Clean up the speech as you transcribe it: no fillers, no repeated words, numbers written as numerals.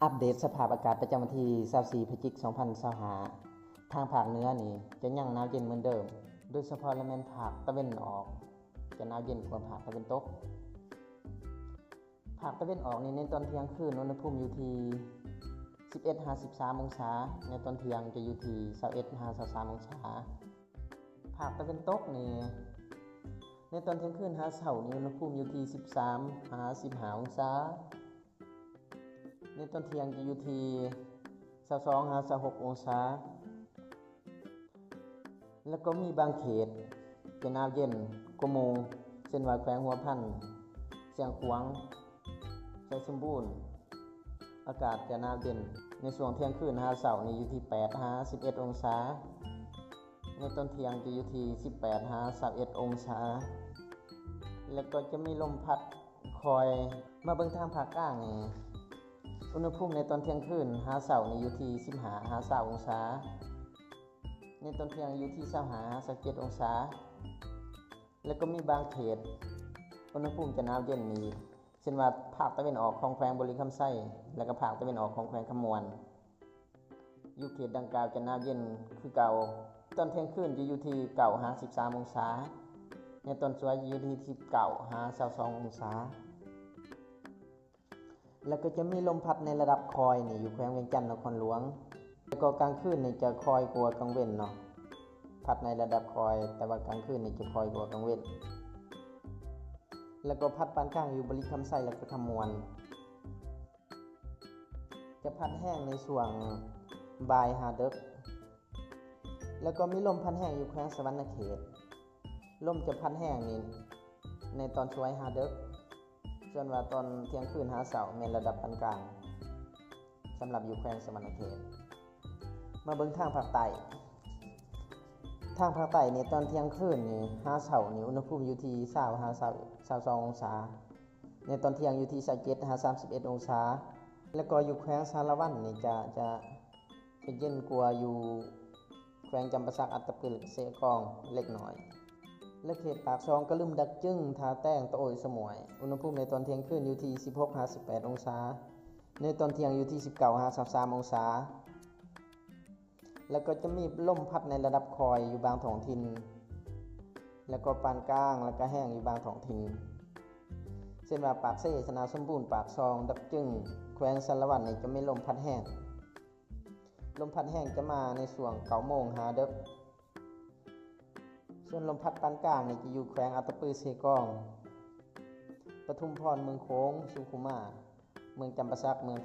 อัปเดตสภาพอากาศประจำวันที่24พฤศจิกายน2025ทางภาคเหนือนี่จะยังหนาวเย็นเหมือนเดิมโดยเฉพาะละแม่นภาคตะวันออกจะหนาวเย็นกว่าภาคตะวันตกภาคตะวันออกนี่ในตอนเที่ยงคืนอุณหภูมิอยู่ที่11-53องศาในตอนเที่ยงจะอยู่ที่21-23องศาภาคตะวันตกนี่ในตอนเที่ยงคืนหาเช้านี่อุณหภูมิอยู่ที่13-15องศาในตอนเที่ยงจะอยู่ที่22-26องศาแล้วก็มีบางเขตจะหนาวเย็นกว่าหมู่เช่นว่าแขวงหัวพันเสียงขวางไชยสมบูรณ์อากาศจะหนาวเย็นในช่วงเที่ยงคืนหาเช้านี่อยู่ที่8-11องศาในตอนเที่ยงจะอยู่ที่18-21องศาแล้วก็จะมีลมพัดคอยมาเบิ่งทางภาคกลางนี่อุณหภูมิในตอนเที่ยงคืนหาเช้านี่อยู่ที่15-20องศาในตอนเที่ยงอยู่ที่25-27องศาแล้วก็มีบางเขตอุณหภูมิจะหนาวเย็นนี่เช่นว่าภาคตะวันออกของแขวงบุรีคำไส้และก็ภาคตะวันออกของแขวงขมวนอยู่เขตดังกล่าวจะหนาวเย็นคือเก่าตอนเที่ยงคืนจะอยู่ที่9-13องศาในตอนสวยอยู่ที่19-22องศาแล้วก็จะมีลมพัดในระดับคอยนี่อยู่แขวงเวียงจันทน์นครหลวงแล้วก็กลางคืนนี่จะคอยกว่ากลางเว้นเนาะพัดในระดับคอยแต่ว่ากลางคืนนี่จะคอยกว่ากลางเว้นแล้วก็พัดปานกลางอยู่บริคำไส้และก็ขมวนจะพัดแห้งในช่วงบ่ายหาดึกแล้วก็มีลมพัดแห้งอยู่แขวงสวรรณเขตลมจะพัดแห้งนี่ในตอนสวยหาดึกส่วนว่าตอนเที่ยงคืนหาเช้าในระดับปานกลางสำหรับอยู่แขวงสวรรณเขตมาเบิ่งทางภาคใต้นี่ตอนเที่ยงคืนนี่หาเช้านี่อุณหภูมิอยู่ที่20-22องศาในตอนเที่ยงอยู่ที่27-31องศาแล้วก็อยู่แขวงสารวัตรนี่จะเย็นกว่าอยู่แขวงจำปาสักอัตตปือเสกองเล็กน้อยและเขตปากซองกระลึมดักจึ้งทาแต้งตะโอยสมวยอุณหภูมิในตอนเที่ยงคืนอยู่ที่16-18องศาในตอนเที่ยงอยู่ที่19-23องศาแล้วก็จะมีลมพัดในระดับคอยอยู่บางท้องถิ่นแล้วก็ปานกลางแล้วก็แห้งอยู่บางท้องถิ่นเช่นว่าปากเซ่สนาสมบูรณ์ปากซองดักจึ้งแขวงสารวัตรนี่จะมีลมพัดแห้งจะมาในช่วง9 โมงหาดึกส่วนลมพัดปานกลางนี่จะอยู่แขวงอัตตปือเสกองปทุมพรเมืองโค้งสุขุมาเมืองจำปาสักเมือง